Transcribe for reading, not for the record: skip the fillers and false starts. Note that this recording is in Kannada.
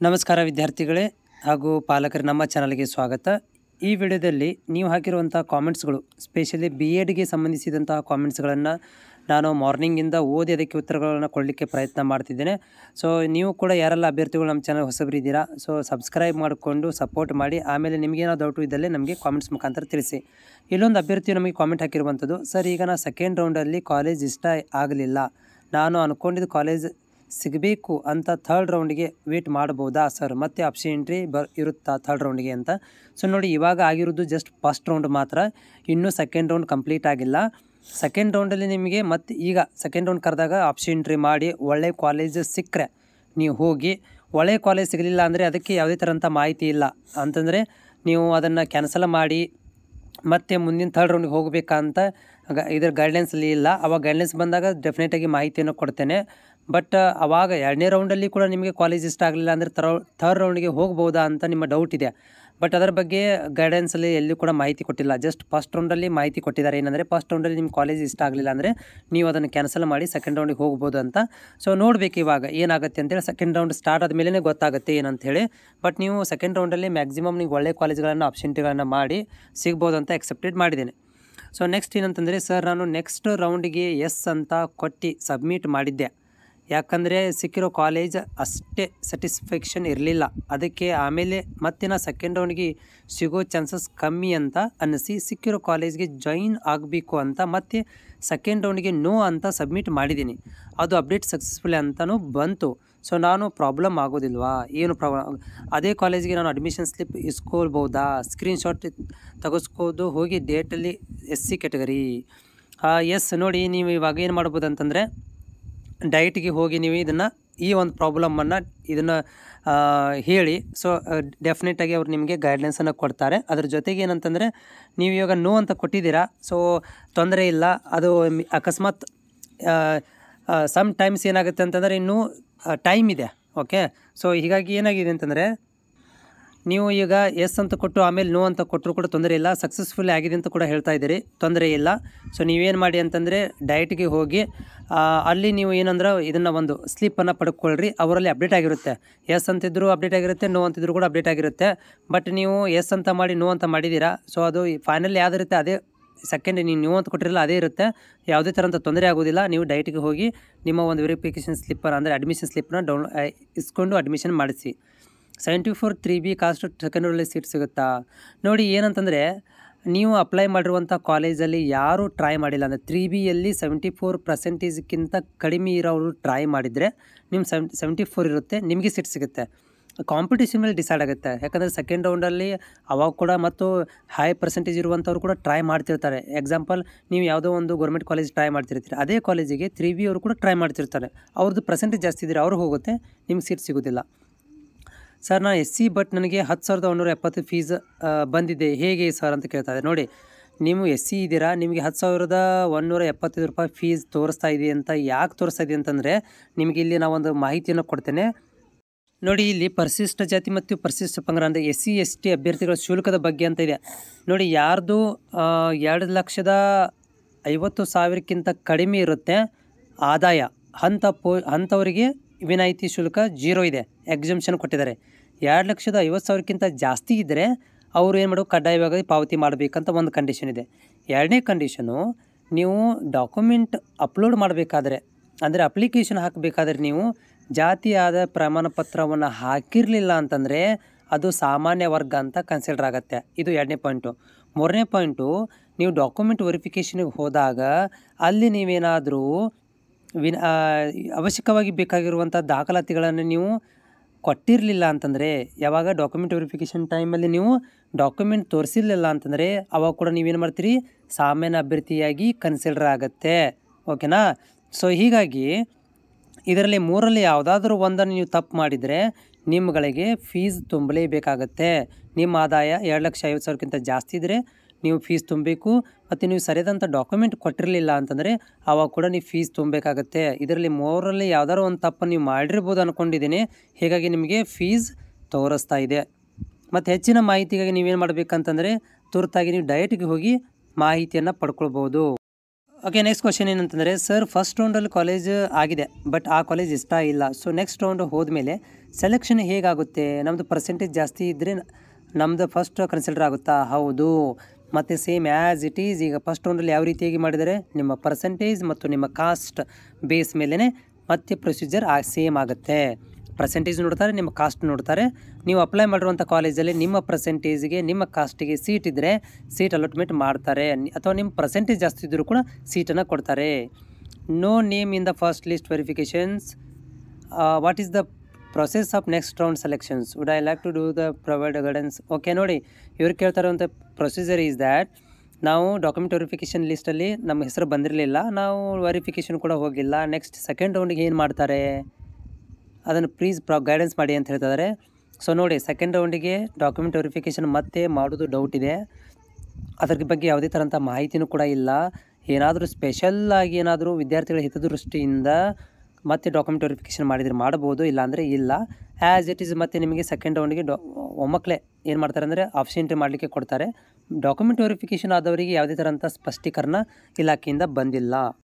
ನಮಸ್ಕಾರ ವಿದ್ಯಾರ್ಥಿಗಳೇ ಹಾಗೂ ಪಾಲಕರು, ನಮ್ಮ ಚಾನಲ್ಗೆ ಸ್ವಾಗತ. ಈ ವಿಡಿಯೋದಲ್ಲಿ ನೀವು ಹಾಕಿರುವಂಥ ಕಾಮೆಂಟ್ಸ್ಗಳು, ಸ್ಪೆಷಲಿ BEdಗೆ ಸಂಬಂಧಿಸಿದಂತಹ ಕಾಮೆಂಟ್ಸ್ಗಳನ್ನು ನಾನು ಮಾರ್ನಿಂಗಿಂದ ಓದಿ ಅದಕ್ಕೆ ಉತ್ತರಗಳನ್ನು ಕೊಡಲಿಕ್ಕೆ ಪ್ರಯತ್ನ ಮಾಡ್ತಿದ್ದೇನೆ. ಸೊ ನೀವು ಕೂಡ ಯಾರೆಲ್ಲ ಅಭ್ಯರ್ಥಿಗಳು ನಮ್ಮ ಚಾನಲ್ ಹೊಸಬರಿದ್ದೀರಾ, ಸೊ ಸಬ್ಸ್ಕ್ರೈಬ್ ಮಾಡಿಕೊಂಡು ಸಪೋರ್ಟ್ ಮಾಡಿ. ಆಮೇಲೆ ನಿಮಗೇನೋ ಡೌಟು ಇದ್ದಲ್ಲಿ ನಮಗೆ ಕಾಮೆಂಟ್ಸ್ ಮುಖಾಂತರ ತಿಳಿಸಿ. ಇಲ್ಲೊಂದು ಅಭ್ಯರ್ಥಿಯು ನಮಗೆ ಕಾಮೆಂಟ್ ಹಾಕಿರುವಂಥದ್ದು, ಸರ್ ಈಗ ನಾನು ಸೆಕೆಂಡ್ ರೌಂಡಲ್ಲಿ ಕಾಲೇಜ್ ಇಷ್ಟ ಆಗಲಿಲ್ಲ, ನಾನು ಅಂದ್ಕೊಂಡಿದ್ದು ಕಾಲೇಜ್ ಸಿಗಬೇಕು ಅಂತ ಥರ್ಡ್ ರೌಂಡಿಗೆ ವೇಟ್ ಮಾಡ್ಬೋದಾ ಸರ್, ಮತ್ತೆ ಆಪ್ಷನ್ ಎಂಟ್ರಿ ಇರುತ್ತಾ ಥರ್ಡ್ ರೌಂಡಿಗೆ ಅಂತ. ಸೊ ನೋಡಿ, ಇವಾಗ ಆಗಿರೋದು ಜಸ್ಟ್ ಫಸ್ಟ್ ರೌಂಡ್ ಮಾತ್ರ, ಇನ್ನೂ ಸೆಕೆಂಡ್ ರೌಂಡ್ ಕಂಪ್ಲೀಟ್ ಆಗಿಲ್ಲ. ಸೆಕೆಂಡ್ ರೌಂಡಲ್ಲಿ ನಿಮಗೆ ಮತ್ತೆ ಈಗ ಸೆಕೆಂಡ್ ರೌಂಡ್ ಕರೆದಾಗ ಆಪ್ಷನ್ ಎಂಟ್ರಿ ಮಾಡಿ ಒಳ್ಳೆ ಕಾಲೇಜ್ ಸಿಕ್ಕರೆ ನೀವು ಹೋಗಿ, ಒಳ್ಳೆ ಕಾಲೇಜ್ ಸಿಗಲಿಲ್ಲ ಅಂದರೆ ಅದಕ್ಕೆ ಯಾವುದೇ ಥರಂಥ ಮಾಹಿತಿ ಇಲ್ಲ ಅಂತಂದರೆ ನೀವು ಅದನ್ನು ಕ್ಯಾನ್ಸಲ್ ಮಾಡಿ ಮತ್ತು ಮುಂದಿನ ಥರ್ಡ್ ರೌಂಡಿಗೆ ಹೋಗಬೇಕಂತ ಇದರ ಗೈಡ್ಲೈನ್ಸಲ್ಲಿ ಇಲ್ಲ. ಅವಾಗ ಗೈಡ್ಲೈನ್ಸ್ ಬಂದಾಗ ಡೆಫಿನೆಟಾಗಿ ಮಾಹಿತಿಯನ್ನು ಕೊಡ್ತೇನೆ. ಬಟ್ ಅವಾಗ ಎರಡನೇ ರೌಂಡಲ್ಲಿ ಕೂಡ ನಿಮಗೆ ಕಾಲೇಜ್ ಇಷ್ಟ ಆಗಲಿಲ್ಲ ಅಂದರೆ ಥರ್ಡ್ ರೌಂಡಿಗೆ ಹೋಗ್ಬೋದಾ ಅಂತ ನಿಮ್ಮ ಡೌಟ್ ಇದೆ. ಬಟ್ ಅದರ ಬಗ್ಗೆ ಗೈಡೆನ್ಸಲ್ಲಿ ಎಲ್ಲೂ ಕೂಡ ಮಾಹಿತಿ ಕೊಟ್ಟಿಲ್ಲ. ಜಸ್ಟ್ ಫಸ್ಟ್ ರೌಂಡಲ್ಲಿ ಮಾಹಿತಿ ಕೊಟ್ಟಿದ್ದಾರೆ, ಏನಂದರೆ ಫಸ್ಟ್ ರೌಂಡಲ್ಲಿ ನಿಮ್ಮ ಕಾಲೇಜ್ ಇಷ್ಟ ಆಗಲಿಲ್ಲ ಅಂದರೆ ನೀವು ಅದನ್ನು ಕ್ಯಾನ್ಸಲ್ ಮಾಡಿ ಸೆಕೆಂಡ್ ರೌಂಡಿಗೆ ಹೋಗ್ಬೋದು ಅಂತ. ಸೊ ನೋಡಬೇಕು ಇವಾಗ ಏನಾಗುತ್ತೆ ಅಂತೇಳಿ. ಸೆಕೆಂಡ್ ರೌಂಡ್ ಸ್ಟಾರ್ಟ್ ಆದಮೇಲೆ ಗೊತ್ತಾಗುತ್ತೆ ಏನಂತೇಳಿ. ಬಟ್ ನೀವು ಸೆಕೆಂಡ್ ರೌಂಡಲ್ಲಿ ಮ್ಯಾಕ್ಸಿಮಮ್ ನೀವು ಒಳ್ಳೆ ಕಾಲೇಜ್ಗಳನ್ನು ಆಪ್ಷನ್ಗಳನ್ನು ಮಾಡಿ ಸಿಗ್ಬೋದು ಅಂತ ಎಕ್ಸೆಪ್ಟೆಡ್ ಮಾಡಿದ್ದೇನೆ. ಸೊ ನೆಕ್ಸ್ಟ್ ಏನಂತಂದರೆ, ಸರ್ ನಾನು ನೆಕ್ಸ್ಟ್ ರೌಂಡಿಗೆ ಎಸ್ ಅಂತ ಕೊಟ್ಟು ಸಬ್ಮಿಟ್ ಮಾಡಿದ್ದೆ, ಯಾಕಂದರೆ ಸಿಕ್ಕಿರೋ ಕಾಲೇಜ್ ಅಷ್ಟೇ ಸ್ಯಾಟಿಸ್ಫ್ಯಾಕ್ಷನ್ ಇರಲಿಲ್ಲ, ಅದಕ್ಕೆ ಆಮೇಲೆ ಮತ್ತೆ ನಾ ಸೆಕೆಂಡ್ ರೌಂಡ್ಗೆ ಸಿಗೋ ಚಾನ್ಸಸ್ ಕಮ್ಮಿ ಅಂತ ಅನ್ನಿಸಿ ಸಿಕ್ಕಿರೋ ಕಾಲೇಜ್ಗೆ ಜಾಯಿನ್ ಆಗಬೇಕು ಅಂತ ಮತ್ತೆ ಸೆಕೆಂಡ್ ರೌಂಡ್ಗೆ ನೋ ಅಂತ ಸಬ್ಮಿಟ್ ಮಾಡಿದ್ದೀನಿ. ಅದು ಅಪ್ಡೇಟ್ ಸಕ್ಸಸ್ಫುಲ್ ಅಂತಲೂ ಬಂತು. ಸೊ ನಾನು ಪ್ರಾಬ್ಲಮ್ ಆಗೋದಿಲ್ವಾ, ಏನು ಪ್ರಾಬ್ಲಮ್, ಅದೇ ಕಾಲೇಜಿಗೆ ನಾನು ಅಡ್ಮಿಷನ್ ಸ್ಲಿಪ್ ಇಸ್ಕೊಳ್ಬೋದಾ, ಸ್ಕ್ರೀನ್ಶಾಟ್ ತೆಗೆಸ್ಕೋದು ಹೋಗಿ ಡೇಟಲ್ಲಿ SC ಕ್ಯಾಟಗರಿ. ಎಸ್ ನೋಡಿ, ನೀವು ಇವಾಗ ಏನು ಮಾಡ್ಬೋದು ಅಂತಂದರೆ ಡೈರೆಕ್ಟಿಗೆ ಹೋಗಿ ನೀವು ಈ ಒಂದು ಪ್ರಾಬ್ಲಮನ್ನು ಹೇಳಿ. ಸೊ ಡೆಫಿನೆಟಾಗಿ ಅವ್ರು ನಿಮಗೆ ಗೈಡ್ಲೈನ್ಸನ್ನು ಕೊಡ್ತಾರೆ. ಅದ್ರ ಜೊತೆಗೆ ಏನಂತಂದರೆ, ನೀವು ಇವಾಗ ನೋ ಅಂತ ಕೊಟ್ಟಿದ್ದೀರಾ, ಸೊ ತೊಂದರೆ ಇಲ್ಲ. ಅದು ಅಕಸ್ಮಾತ್ ಸಮ್ ಟೈಮ್ಸ್ ಏನಾಗುತ್ತೆ ಅಂತಂದರೆ ಇನ್ನೂ ಟೈಮ್ ಇದೆ. ಓಕೆ, ಸೊ ಹೀಗಾಗಿ ಏನಾಗಿದೆ ಅಂತಂದರೆ, ನೀವು ಈಗ ಎಸ್ ಅಂತ ಕೊಟ್ಟು ಆಮೇಲೆ ನೋ ಅಂತ ಕೊಟ್ಟರು ಕೂಡ ತೊಂದರೆ ಇಲ್ಲ, ಸಕ್ಸಸ್ಫುಲ್ ಆಗಿದೆ ಅಂತ ಕೂಡ ಹೇಳ್ತಾ ಇದ್ದೀರಿ, ತೊಂದರೆ ಇಲ್ಲ. ಸೊ ನೀವೇನು ಮಾಡಿ ಅಂತಂದರೆ ಡೈರೆಕ್ಟಿಗೆ ಹೋಗಿ ಅಲ್ಲಿ ನೀವು ಏನಂದ್ರೆ ಇದನ್ನು ಒಂದು ಸ್ಲಿಪ್ಪನ್ನು ಪಡ್ಕೊಳ್ರಿ. ಅವರಲ್ಲಿ ಅಪ್ಡೇಟ್ ಆಗಿರುತ್ತೆ, ಎಸ್ ಅಂತಿದ್ರು ಅಪ್ಡೇಟ್ ಆಗಿರುತ್ತೆ, ನೋ ಅಂತಿದ್ರು ಕೂಡ ಅಪ್ಡೇಟ್ ಆಗಿರುತ್ತೆ. ಬಟ್ ನೀವು ಎಸ್ ಅಂತ ಮಾಡಿ ನೋ ಅಂತ ಮಾಡಿದ್ದೀರಾ, ಸೊ ಅದು ಫೈನಲ್ ಯಾವುದಿರುತ್ತೆ ಅದೇ ಸೆಕೆಂಡ್ ನೀವು ನೋ ಅಂತ ಕೊಟ್ಟಿರಲ್ಲ ಅದೇ ಇರುತ್ತೆ, ಯಾವುದೇ ಥರಂಥ ತೊಂದರೆ ಆಗೋದಿಲ್ಲ. ನೀವು ಡೈರೆಕ್ಟಿಗೆ ಹೋಗಿ ನಿಮ್ಮ ಒಂದು ವೆರಿಫಿಕೇಷನ್ ಸ್ಲಿಪ್ಪನ್ನು ಅಂದರೆ ಅಡ್ಮಿಷನ್ ಸ್ಲಿಪ್ಪನ್ನ ಇಸ್ಕೊಂಡು ಅಡ್ಮಿಷನ್ ಮಾಡಿಸಿ. 74 3B ಕಾಸ್ಟ್ ಸೆಕೆಂಡ್ ರೌಂಡಲ್ಲಿ ಸೀಟ್ ಸಿಗುತ್ತಾ? ನೋಡಿ ಏನಂತಂದರೆ, ನೀವು ಅಪ್ಲೈ ಮಾಡಿರುವಂಥ ಕಾಲೇಜಲ್ಲಿ ಯಾರೂ ಟ್ರೈ ಮಾಡಿಲ್ಲ ಅಂದರೆ 3Bಯಲ್ಲಿ 74% ಕಡಿಮೆ ಇರೋರು ಟ್ರೈ ಮಾಡಿದರೆ ನಿಮ್ಮ 74 ಇರುತ್ತೆ, ನಿಮಗೆ ಸೀಟ್ ಸಿಗುತ್ತೆ. ಕಾಂಪಿಟೇಷನ್ ಮೇಲೆ ಡಿಸೈಡ್ ಆಗುತ್ತೆ. ಯಾಕಂದರೆ ಸೆಕೆಂಡ್ ರೌಂಡಲ್ಲಿ ಅವಾಗ ಕೂಡ ಮತ್ತು ಹೈ ಪರ್ಸೆಂಟೇಜ್ ಇರುವಂಥವ್ರು ಕೂಡ ಟ್ರೈ ಮಾಡ್ತಿರ್ತಾರೆ. ಎಕ್ಸಾಂಪಲ್, ನೀವು ಯಾವುದೋ ಒಂದು ಗೌರ್ಮೆಂಟ್ ಕಾಲೇಜ್ ಟ್ರೈ ಮಾಡ್ತಿರ್ತೀರಿ, ಅದೇ ಕಾಲೇಜಿಗೆ 3B ಅವರು ಕೂಡ ಟ್ರೈ ಮಾಡ್ತಿರ್ತಾರೆ. ಅವ್ರದ್ದು ಪರ್ಸೆಂಟೇಜ್ ಜಾಸ್ತಿ ಇದ್ದರೆ ಅವ್ರು ಹೋಗುತ್ತೆ, ನಿಮ್ಗೆ ಸೀಟ್ ಸಿಗೋದಿಲ್ಲ. ಸರ್ ನಾನು SC ಬಟ್ ನನಗೆ 10,170 ಫೀಸ್ ಬಂದಿದೆ, ಹೇಗೆ ಸರ್ ಅಂತ ಕೇಳ್ತಾರೆ. ನೋಡಿ, ನೀವು SC ಇದ್ದೀರಾ, ನಿಮಗೆ 10,175 ರೂಪಾಯಿ ಫೀಸ್ ತೋರಿಸ್ತಾ ಇದೆ ಅಂತ ಯಾಕೆ ತೋರಿಸ್ತಾ ಇದೆ ಅಂತಂದರೆ, ನಿಮಗೆ ಇಲ್ಲಿ ನಾವೊಂದು ಮಾಹಿತಿಯನ್ನು ಕೊಡ್ತೇನೆ ನೋಡಿ. ಇಲ್ಲಿ ಪರಿಶಿಷ್ಟ ಜಾತಿ ಮತ್ತು ಪರಿಶಿಷ್ಟ ಪಂಗಡ ಅಂದರೆ SC ST ಅಭ್ಯರ್ಥಿಗಳ ಶುಲ್ಕದ ಬಗ್ಗೆ ಅಂತ ಇದೆ ನೋಡಿ. ಯಾರ್ದು 2,50,000ಕ್ಕಿಂತ ಕಡಿಮೆ ಇರುತ್ತೆ ಆದಾಯ ಅಂಥವರಿಗೆ ವಿನಾಯಿತಿ ಶುಲ್ಕ 0 ಇದೆ, ಎಕ್ಸಂಪ್ಷನ್ ಕೊಟ್ಟಿದ್ದಾರೆ. 2,50,000ಕ್ಕಿಂತ ಜಾಸ್ತಿ ಇದ್ದರೆ ಅವರು ಏನು ಮಾಡಬೇಕು, ಕಡ್ಡಾಯವಾಗಿ ಪಾವತಿ ಮಾಡಬೇಕಂತ ಒಂದು ಕಂಡೀಷನ್ ಇದೆ. ಎರಡನೇ ಕಂಡೀಷನು, ನೀವು ಡಾಕ್ಯುಮೆಂಟ್ ಅಪ್ಲೋಡ್ ಮಾಡಬೇಕಾದ್ರೆ ಅಂದರೆ ಅಪ್ಲಿಕೇಶನ್ ಹಾಕಬೇಕಾದ್ರೆ ನೀವು ಜಾತಿ ಆದ ಪ್ರಮಾಣ ಪತ್ರವನ್ನು ಹಾಕಿರಲಿಲ್ಲ ಅಂತಂದರೆ ಅದು ಸಾಮಾನ್ಯ ವರ್ಗ ಅಂತ ಕನ್ಸಿಡರ್ ಆಗುತ್ತೆ. ಇದು ಎರಡನೇ ಪಾಯಿಂಟು. ಮೂರನೇ ಪಾಯಿಂಟು, ನೀವು ಡಾಕ್ಯುಮೆಂಟ್ ವೆರಿಫಿಕೇಷನ್ಗೆ ಹೋದಾಗ ಅಲ್ಲಿ ನೀವೇನಾದರೂ ಅವಶ್ಯಕವಾಗಿ ಬೇಕಾಗಿರುವಂಥ ದಾಖಲಾತಿಗಳನ್ನು ನೀವು ಕೊಟ್ಟಿರಲಿಲ್ಲ ಅಂತಂದರೆ, ಯಾವಾಗ ಡಾಕ್ಯುಮೆಂಟ್ ವೆರಿಫಿಕೇಷನ್ ಟೈಮಲ್ಲಿ ನೀವು ಡಾಕ್ಯುಮೆಂಟ್ ತೋರಿಸಿರಲಿಲ್ಲ ಅಂತಂದರೆ ಅವಾಗ ಕೂಡ ನೀವೇನು ಮಾಡ್ತೀರಿ, ಸಾಮಾನ್ಯ ಅಭ್ಯರ್ಥಿಯಾಗಿ ಕನ್ಸಿಡರ್ ಆಗುತ್ತೆ. ಓಕೆನಾ? ಸೊ ಹೀಗಾಗಿ ಇದರಲ್ಲಿ ಮೂರಲ್ಲಿ ಯಾವುದಾದ್ರೂ ಒಂದನ್ನು ನೀವು ತಪ್ಪು ಮಾಡಿದರೆ ನಿಮ್ಮಗಳಿಗೆ ಫೀಸ್ ತುಂಬಲೇಬೇಕಾಗತ್ತೆ. ನಿಮ್ಮ ಆದಾಯ 2,50,000ಕ್ಕಿಂತ ಜಾಸ್ತಿ ಇದ್ದರೆ ನೀವು ಫೀಸ್ ತುಂಬಬೇಕು. ಮತ್ತು ನೀವು ಸರಿಯಾದಂಥ ಡಾಕ್ಯುಮೆಂಟ್ ಕೊಟ್ಟಿರಲಿಲ್ಲ ಅಂತಂದರೆ ಆವಾಗ ಕೂಡ ನೀವು ಫೀಸ್ ತುಂಬಬೇಕಾಗತ್ತೆ. ಇದರಲ್ಲಿ ಮೂರರಲ್ಲಿ ಯಾವ್ದಾದ್ರು ಒಂದು ತಪ್ಪು ನೀವು ಮಾಡಿರ್ಬೋದು ಅಂದ್ಕೊಂಡಿದ್ದೀನಿ, ಹೀಗಾಗಿ ನಿಮಗೆ ಫೀಸ್ ತೋರಿಸ್ತಾ ಇದೆ. ಮತ್ತು ಹೆಚ್ಚಿನ ಮಾಹಿತಿಗಾಗಿ ನೀವೇನು ಮಾಡಬೇಕಂತಂದರೆ ತುರ್ತಾಗಿ ನೀವು ಡೈರೆಕ್ಟಿಗೆ ಹೋಗಿ ಮಾಹಿತಿಯನ್ನು ಪಡ್ಕೊಳ್ಬೋದು. ಓಕೆ, ನೆಕ್ಸ್ಟ್ ಕ್ವಶನ್ ಏನಂತಂದರೆ, ಸರ್ ಫಸ್ಟ್ ರೌಂಡಲ್ಲಿ ಕಾಲೇಜ್ ಆಗಿದೆ ಬಟ್ ಆ ಕಾಲೇಜ್ ಇಷ್ಟ ಇಲ್ಲ, ಸೊ ನೆಕ್ಸ್ಟ್ ರೌಂಡ್ ಹೋದ್ಮೇಲೆ ಸೆಲೆಕ್ಷನ್ ಹೇಗಾಗುತ್ತೆ? ನಮ್ಮದು ಪರ್ಸೆಂಟೇಜ್ ಜಾಸ್ತಿ ಇದ್ದರೆ ನಮ್ಮದು ಫಸ್ಟ್ ಕನ್ಸಿಡರ್ ಆಗುತ್ತಾ? ಹೌದು. ಮತ್ತು ಸೇಮ್ ಆ್ಯಸ್ ಇಟ್ ಈಸ್ ಈಗ ಫಸ್ಟ್ ರೌಂಡಲ್ಲಿ ಯಾವ ರೀತಿಯಾಗಿ ಮಾಡಿದರೆ ನಿಮ್ಮ ಪರ್ಸೆಂಟೇಜ್ ಮತ್ತು ನಿಮ್ಮ ಕಾಸ್ಟ್ ಬೇಸ್ ಮೇಲೇ ಮತ್ತೆ ಪ್ರೊಸೀಜರ್ ಸೇಮ್ ಆಗುತ್ತೆ. ಪರ್ಸೆಂಟೇಜ್ ನೋಡ್ತಾರೆ, ನಿಮ್ಮ ಕಾಸ್ಟ್ ನೋಡ್ತಾರೆ. ನೀವು ಅಪ್ಲೈ ಮಾಡಿರುವಂಥ ಕಾಲೇಜಲ್ಲಿ ನಿಮ್ಮ ಪರ್ಸೆಂಟೇಜ್ಗೆ ನಿಮ್ಮ ಕಾಸ್ಟಿಗೆ ಸೀಟ್ ಇದ್ದರೆ ಸೀಟ್ ಅಲಾಟ್ಮೆಂಟ್ ಮಾಡ್ತಾರೆ, ಅಥವಾ ನಿಮ್ಮ ಪರ್ಸೆಂಟೇಜ್ ಜಾಸ್ತಿ ಇದ್ದರೂ ಕೂಡ ಸೀಟನ್ನು ಕೊಡ್ತಾರೆ. No name in the first list verifications. What is the process of next round selections? Would I like to do the provide guidance? Okay, ನೋಡಿ ಇವ್ರು ಕೇಳ್ತಾ ಇರುವಂಥ ಪ್ರೊಸೀಜರ್ ಈಸ್ ದ್ಯಾಟ್ ನಾವು ಡಾಕ್ಯುಮೆಂಟ್ ವೆರಿಫಿಕೇಷನ್ ಲಿಸ್ಟಲ್ಲಿ ನಮ್ಮ ಹೆಸರು ಬಂದಿರಲಿಲ್ಲ, ನಾವು ವೆರಿಫಿಕೇಷನ್ ಕೂಡ ಹೋಗಿಲ್ಲ. ನೆಕ್ಸ್ಟ್ ಸೆಕೆಂಡ್ ರೌಂಡಿಗೆ ಏನು ಮಾಡ್ತಾರೆ ಅದನ್ನು ಪ್ಲೀಸ್ ಗೈಡೆನ್ಸ್ ಮಾಡಿ ಅಂತ ಹೇಳ್ತಿದ್ದಾರೆ. ಸೊ ನೋಡಿ, ಸೆಕೆಂಡ್ ರೌಂಡಿಗೆ ಡಾಕ್ಯುಮೆಂಟ್ ವೆರಿಫಿಕೇಷನ್ ಮತ್ತೆ ಮಾಡೋದು ಡೌಟ್ ಇದೆ. ಅದ್ರ ಬಗ್ಗೆ ಯಾವುದೇ ಥರಂಥ ಮಾಹಿತಿನೂ ಕೂಡ ಇಲ್ಲ. ಏನಾದರೂ ಸ್ಪೆಷಲ್ಲಾಗಿ ಏನಾದರೂ ವಿದ್ಯಾರ್ಥಿಗಳ ಹಿತದೃಷ್ಟಿಯಿಂದ ಮತ್ತೆ ಡಾಕ್ಯುಮೆಂಟ್ ವೆರಿಫಿಕೇಷನ್ ಮಾಡಿದರೆ ಮಾಡ್ಬೋದು, ಇಲ್ಲಾಂದರೆ ಇಲ್ಲ. ಆ್ಯಸ್ ಇಟ್ ಈಸ್ ಮತ್ತೆ ನಿಮಗೆ ಸೆಕೆಂಡ್ ರೌಂಡಿಗೆ ಒಮ್ಮಕ್ಕಲೇ ಏನು ಮಾಡ್ತಾರೆ ಅಂದರೆ ಆಪ್ಷನ್ ಎಂಟ್ರಿ ಮಾಡಲಿಕ್ಕೆ ಕೊಡ್ತಾರೆ. ಡಾಕ್ಯುಮೆಂಟ್ ವೆರಿಫಿಕೇಷನ್ ಆದವರಿಗೆ ಯಾವುದೇ ಥರಂಥ ಸ್ಪಷ್ಟೀಕರಣ ಇಲಾಖೆಯಿಂದ ಬಂದಿಲ್ಲ.